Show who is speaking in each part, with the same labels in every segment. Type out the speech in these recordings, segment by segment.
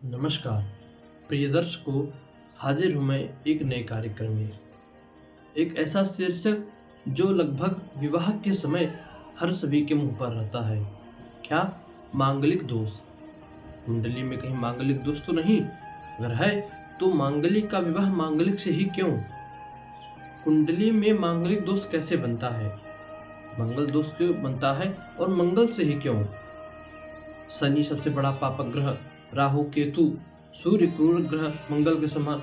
Speaker 1: नमस्कार प्रिय दर्शकों, हाजिर हूँ मैं एक नए कार्यक्रम में। एक ऐसा शीर्षक जो लगभग विवाह के समय हर सभी के मुंह पर रहता है। क्या मांगलिक दोष? कुंडली में कहीं मांगलिक दोष तो नहीं? अगर है तो मांगलिक का विवाह मांगलिक से ही क्यों? कुंडली में मांगलिक दोष कैसे बनता है? मंगल दोष क्यों बनता है और मंगल से ही क्यों? शनि सबसे बड़ा पापक ग्रह, राहु केतु सूर्य क्रूर ग्रह मंगल के समान,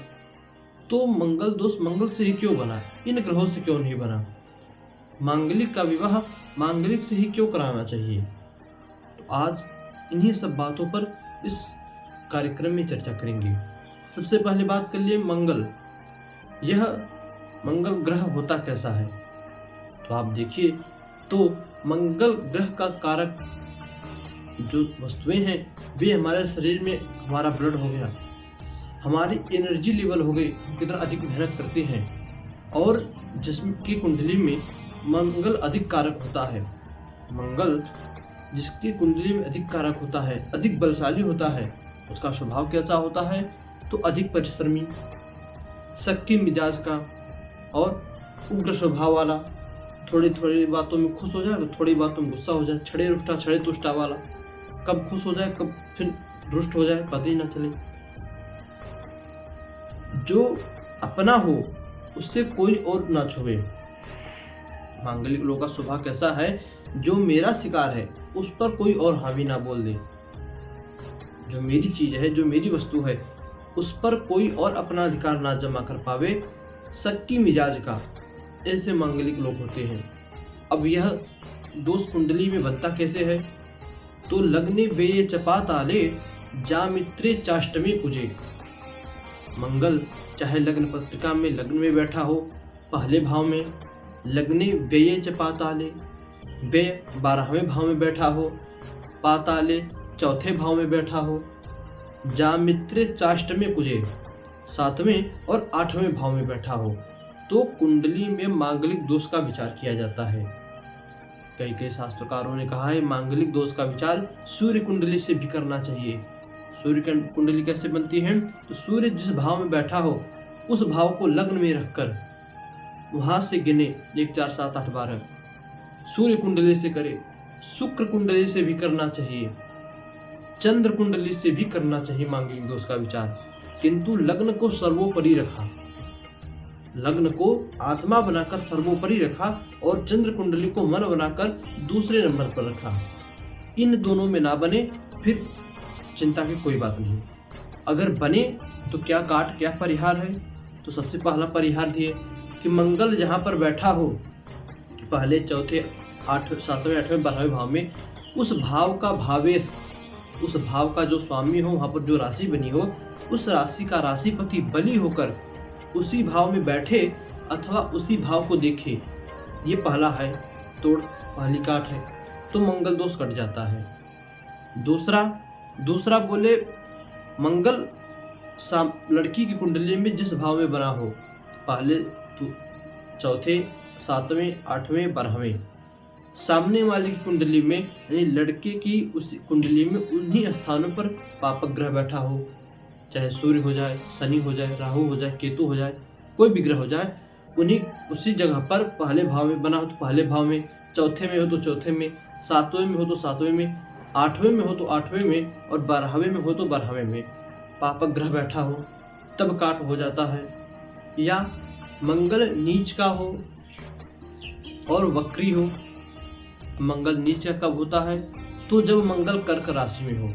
Speaker 1: तो मंगल दोष मंगल से ही क्यों बना? इन ग्रहों से क्यों नहीं बना? मांगलिक का विवाह मांगलिक से ही क्यों कराना चाहिए? तो आज इन्हीं सब बातों पर इस कार्यक्रम में चर्चा करेंगे। सबसे पहले बात कर लिए मंगल। यह मंगल ग्रह होता कैसा है? तो आप देखिए, तो मंगल ग्रह का कारक जो वस्तुएं हैं वे हमारे शरीर में, हमारा ब्लड हो गया, हमारी एनर्जी लेवल हो गई, कितना अधिक मेहनत करते हैं। और जिस्म की कुंडली में मंगल अधिक कारक होता है। मंगल जिसकी कुंडली में अधिक कारक होता है, अधिक बलशाली होता है, उसका स्वभाव कैसा होता है? तो अधिक परिश्रमी, शक्ति मिजाज का और उग्र स्वभाव वाला। थोड़ी थोड़ी बातों में खुश हो जाए तो थोड़ी बातों में गुस्सा हो जाए, छड़े रुष्टा छड़े तुष्टा वाला। कब खुश हो जाए कब फिर रुष्ट हो जाए, पता ही ना चले। जो अपना हो उससे कोई और ना छुए। मांगलिक लोगों का स्वभाव कैसा है? जो मेरा शिकार है उस पर कोई और हावी ना बोल दे। जो मेरी चीज है, जो मेरी वस्तु है, उस पर कोई और अपना अधिकार ना जमा कर पावे। शक्ति मिजाज का, ऐसे मांगलिक लोग होते हैं। अब यह दोष कुंडली में बनता कैसे है? तो लग्ने बेये चपाताले जामित्रे चाष्टमी कुजे। मंगल चाहे लग्न पत्रिका में लग्न में बैठा हो पहले भाव में, लग्ने बेये चपाताले, व्यय 12वें भाव में बैठा हो, पाताले चौथे भाव में बैठा हो, जामित्रे चाष्टमी कुजे 7वें और 8वें भाव में बैठा हो, तो कुंडली में मांगलिक दोष का विचार किया जाता है। कई शास्त्रकारों ने कहा है मांगलिक दोष का विचार सूर्य कुंडली से भी करना चाहिए। सूर्य कुंडली कैसे बनती है? तो सूर्य जिस भाव में बैठा हो उस भाव को लग्न में रखकर वहां से गिने 1 4 7 8 12 सूर्य कुंडली से करे। शुक्र कुंडली से भी करना चाहिए, चंद्र कुंडली से भी करना चाहिए मांगलिक दोष का विचार। किंतु लग्न को सर्वोपरि रखा, लग्न को आत्मा बनाकर सर्वोपरि रखा और चंद्र कुंडली को मन बनाकर दूसरे नंबर पर रखा। इन दोनों में ना बने फिर चिंता की कोई बात नहीं। अगर बने तो क्या काट, क्या परिहार है? तो सबसे पहला परिहार दिए कि मंगल जहाँ पर बैठा हो पहले चौथे 7वें 8वें 12वें भाव में, उस भाव का भावेश, उस भाव का जो स्वामी हो, वहाँ पर जो राशि बनी हो, उस राशि का राशिपति बली होकर उसी भाव में बैठे अथवा उसी भाव को देखे। ये पहला है, तोड़ पहली काट है, तो मंगल दोष कट जाता है। दूसरा बोले मंगल लड़की की कुंडली में जिस भाव में बना हो, पहले तो चौथे 7वें 8वें 12वें, सामने वाले की कुंडली में यानी लड़के की उस कुंडली में उन्हीं स्थानों पर पापक ग्रह बैठा हो, चाहे सूर्य हो जाए, शनि हो जाए, राहु हो जाए, केतु हो जाए, कोई भी ग्रह हो जाए, उन्हीं उसी जगह पर पहले भाव में बना हो तो पहले भाव में, चौथे में हो तो चौथे में, 7वें में हो तो 7वें में, 8वें में हो तो 8वें में और 12वें में हो तो 12वें में पापक ग्रह बैठा हो, तब काट हो जाता है। या मंगल नीच का हो और वक्री हो। मंगल नीच का कब होता है? तो जब मंगल कर्क राशि में हो,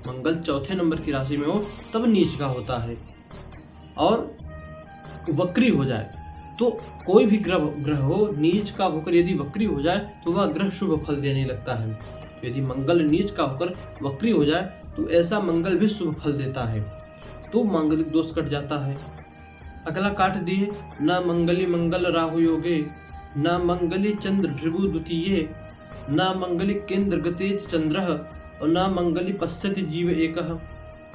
Speaker 1: मंगल चौथे नंबर की राशि में हो तब नीच का होता है। और वक्री हो जाए तो कोई भी ग्रह हो नीच का होकर यदि वक्री हो जाए तो वह ग्रह शुभ फल देने लगता है। तो यदि मंगल नीच का होकर वक्री हो जाए तो ऐसा मंगल भी शुभ फल देता है, तो मांगलिक दोष कट जाता है। अगला काट दिए, न मंगली मंगल राहु योगे, न मंगली चंद्र भृगु द्वितीये, न मंगली केंद्र गतेत चंद्र और न मंगली पश्यति जीव एकः।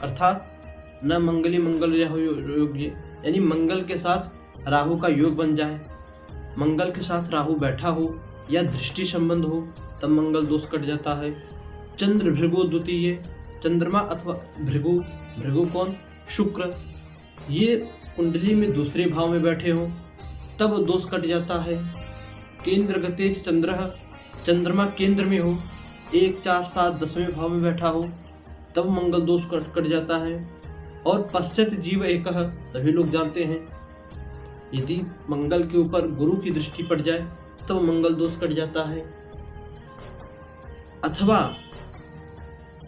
Speaker 1: अर्थात न मंगली मंगल राहु योग्य, यानी मंगल के साथ राहु का योग बन जाए, मंगल के साथ राहु बैठा हो या दृष्टि संबंध हो तब मंगल दोष कट जाता है। चंद्र भृगु द्वितीय, चंद्रमा अथवा भृगु, भृगु कौन? शुक्र, ये कुंडली में दूसरे भाव में बैठे हो तब दोष कट जाता है। केंद्र गतेज चंद्र, चंद्रमा केंद्र में हो 1 4 7 10वें भाव में बैठा हो तब मंगल दोष कट जाता है। और पश्चात जीव एक, सभी लोग जानते हैं यदि मंगल के ऊपर गुरु की दृष्टि पड़ जाए तब मंगल दोष कट जाता है। अथवा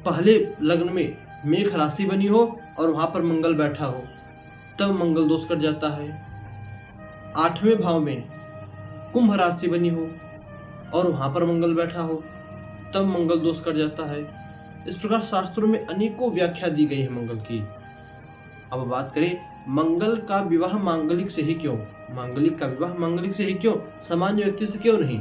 Speaker 1: पहले लग्न में मेष राशि बनी हो और वहां पर मंगल बैठा हो तब मंगल दोष कट जाता है। 8वें भाव में कुंभ राशि बनी हो और वहां पर मंगल बैठा हो तब मंगल दोष कट जाता है। इस प्रकार शास्त्रों में अनेकों व्याख्या दी गई है मंगल की। अब बात करें मंगल का विवाह मांगलिक से ही क्यों, मांगलिक का विवाह मांगलिक से ही क्यों, सामान्य व्यक्ति से क्यों नहीं?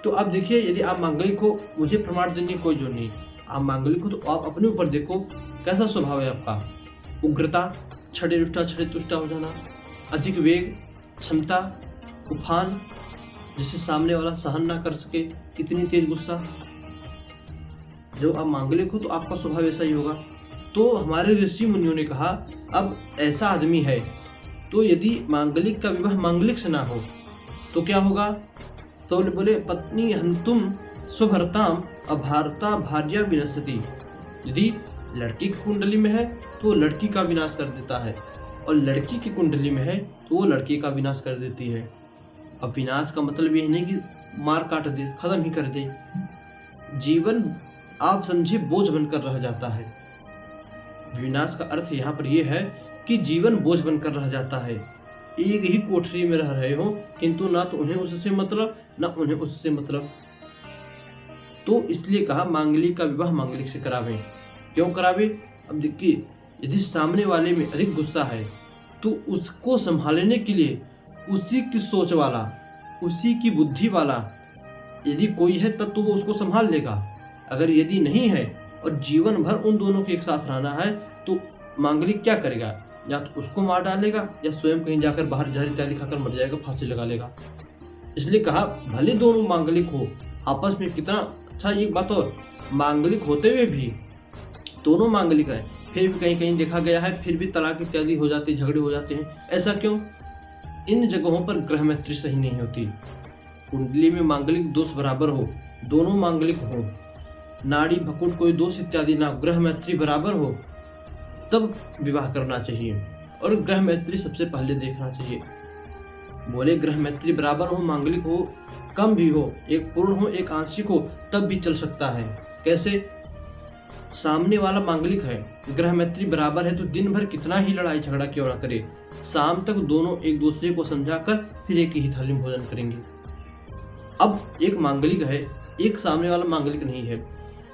Speaker 1: तो आप देखिए, यदि आप मांगलिक हो मुझे प्रमाण देने की कोई जरूरत नहीं, आप मांगलिक हो तो आप अपने ऊपर देखो कैसा स्वभाव है आपका। उग्रता, छठे रुष्टा छठे तुष्टा हो जाना, अधिक वेग, क्षमता, उफान जिसे सामने वाला सहन ना कर सके, कितनी तेज गुस्सा। जब आप मांगलिक हो तो आपका स्वभाव ऐसा ही होगा। तो हमारे ऋषि मुनियों ने कहा अब ऐसा आदमी है तो यदि मांगलिक का विवाह मांगलिक से ना हो तो क्या होगा? तो बोले पत्नी हंतुम स्वभरताम अभारता भार्या विनश्यति। यदि लड़की की कुंडली में है तो वो लड़की का विनाश कर देता है और लड़की की कुंडली में है तो वो लड़के का विनाश कर देती है। अब विनाश का मतलब ये नहीं कि मार काट दे, खत्म ही कर दे, जीवन आप समझे बोझ बनकर रह जाता है। विनाश का अर्थ यहाँ पर यह है कि जीवन बोझ बनकर रह जाता है। एक ही कोठरी में रह रहे हो किंतु ना तो उन्हें उससे मतलब ना उन्हें उससे मतलब। तो इसलिए कहा मांगलिक का विवाह मांगलिक से करावे। क्यों करावे? अब देखिए, यदि सामने वाले में अधिक गुस्सा है तो उसको संभालने के लिए उसी की सोच वाला, उसी की बुद्धि वाला यदि कोई है तब तो वो उसको संभाल लेगा। अगर यदि नहीं है और जीवन भर उन दोनों के एक साथ रहना है तो मांगलिक क्या करेगा? या तो उसको मार डालेगा या स्वयं कहीं जाकर बाहर जहर इत्यादि खाकर मर जाएगा, फांसी लगा लेगा। इसलिए कहा भले दोनों मांगलिक हो आपस में, कितना अच्छा। एक बात और, मांगलिक होते हुए भी दोनों मांगलिक है फिर भी कहीं कहीं देखा गया है फिर भी तलाक इत्यादि हो जाते, झगड़े हो जाते हैं। ऐसा क्यों? इन जगहों पर ग्रह मैत्री सही नहीं होती। कुंडली में मांगलिक दोष बराबर हो, दोनों मांगलिक हो, नाड़ी भकुट कोई दोष इत्यादि ना, ग्रह मैत्री बराबर हो तब विवाह करना चाहिए। और ग्रह मैत्री सबसे पहले देखना चाहिए। बोले ग्रह मैत्री बराबर हो, मांगलिक हो, कम भी हो, एक पूर्ण हो एक आंशिक हो तब भी चल सकता है। कैसे? सामने वाला मांगलिक है, ग्रह मैत्री बराबर है तो दिन भर कितना ही लड़ाई झगड़ा क्यों ना करे, शाम तक दोनों एक दूसरे को समझाकर फिर एक ही थाली में भोजन करेंगे। अब एक मांगलिक है, एक सामने वाला मांगलिक नहीं है।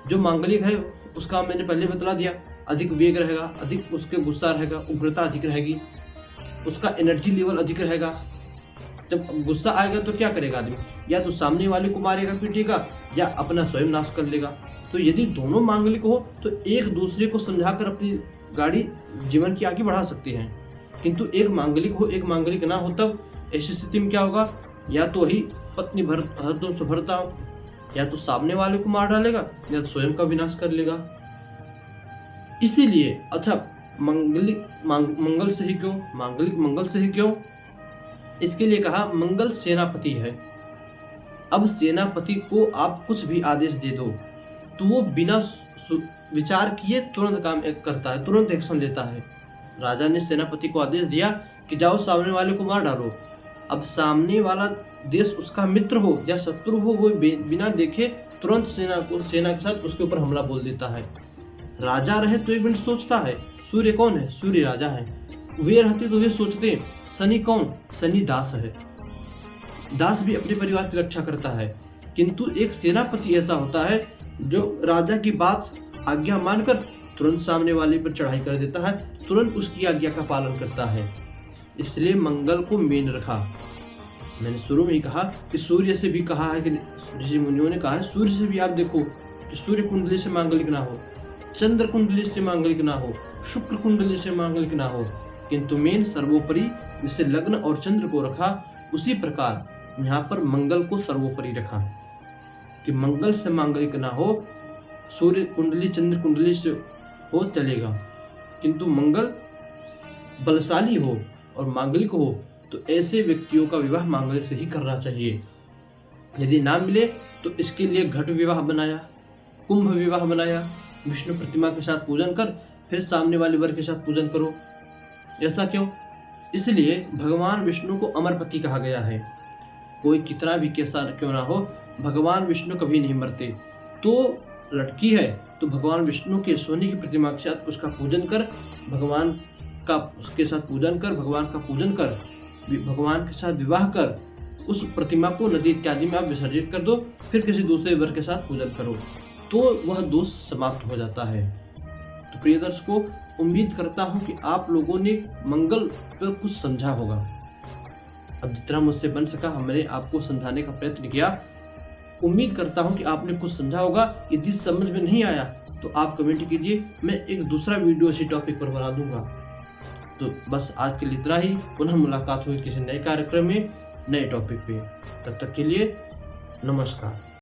Speaker 1: जो मांगलिक है उसका मैंने पहले बतला दिया, अधिक वेग रहेगा, अधिक उसके गुस्सा रहेगा, उग्रता अधिक रहेगी, उसका एनर्जी लेवल अधिक रहेगा। जब गुस्सा आएगा तो क्या करेगा आदमी? या तो सामने वाले को मारेगा पीटेगा या अपना स्वयं नाश कर लेगा। तो यदि दोनों मांगलिक हो तो एक दूसरे को समझाकर अपनी गाड़ी जीवन की आगे बढ़ा सकते हैं। किंतु एक मांगलिक हो एक मांगलिक ना हो तब ऐसी स्थिति में क्या होगा? या तो वही पत्नी भरता या तो सामने वाले को मार डालेगा या तो स्वयं का विनाश कर लेगा। इसीलिए अच्छा मंगल से ही क्यों, मांगलिक मंगल से ही क्यों? इसके लिए कहा मंगल सेनापति है। अब सेनापति को आप कुछ भी आदेश दे दो तो वो बिना विचार किए तुरंत काम करता है, तुरंत एक्शन लेता है। राजा ने सेनापति को आदेश दिया कि जाओ सामने वाले को मार डालो। अब सामने वाला देश उसका मित्र हो या शत्रु हो, वो बिना देखे तुरंत सेना के साथ उसके ऊपर हमला बोल देता है। राजा रहे तो एक मिनट सोचता है। सूर्य कौन है? सूर्य राजा है। वे रहते तो वे सोचते। शनि कौन? शनि दास है। दास भी अपने परिवार की रक्षा करता है। किंतु एक सेनापति ऐसा होता है जो राजा की बात आज्ञा मानकर तुरंत सामने वाले पर चढ़ाई कर देता है, तुरंत उसकी आज्ञा का पालन करता है। इसलिए मंगल को मेन रखा। मैंने शुरू में ही कहा कि सूर्य से भी कहा है कि ऋषि मुनियों ने कहा है सूर्य से भी आप देखो कि सूर्य कुंडली से मांगलिक ना हो, चंद्र कुंडली से मांगलिक ना हो, शुक्र कुंडली से मांगलिक ना हो, किंतु मेन सर्वोपरि जिससे लग्न और चंद्र को रखा, उसी प्रकार यहाँ पर मंगल को सर्वोपरि रखा कि मंगल से मांगलिक ना हो, सूर्य कुंडली चंद्र कुंडली से हो चलेगा, किंतु मंगल बलशाली हो और मांगलिक हो तो ऐसे व्यक्तियों का विवाह मांगलिक से ही करना चाहिए। यदि ना मिले तो इसके लिए घट विवाह बनाया, कुंभ विवाह बनाया, विष्णु प्रतिमा के साथ पूजन कर फिर सामने वाले वर के साथ पूजन करो। ऐसा क्यों? इसलिए भगवान विष्णु को अमरपति कहा गया है। कोई कितना भी कैसा क्यों ना हो, भगवान विष्णु कभी नहीं मरते। तो लड़की है तो भगवान विष्णु के सोने की प्रतिमा के साथ उसका पूजन कर, भगवान का उसके साथ पूजन कर, भगवान का पूजन कर, भगवान के साथ विवाह कर, उस प्रतिमा को नदी इत्यादि में आप विसर्जित कर दो, फिर किसी दूसरे वर के साथ पूजन करो, तो वह दोष समाप्त हो जाता है। तो प्रिय दर्शकों, उम्मीद करता हूं कि आप लोगों ने मंगल पर कुछ समझा होगा। अब जितना मुझसे बन सका मैंने आपको समझाने का प्रयत्न किया। उम्मीद करता हूं कि आपने कुछ समझा होगा। यदि समझ में नहीं आया तो आप कमेंट कीजिए, मैं एक दूसरा वीडियो इसी टॉपिक पर बना दूंगा। तो बस आज के लिए इतना ही। पुनः मुलाकात हुई किसी नए कार्यक्रम में, नए टॉपिक पे। तब तक के लिए नमस्कार।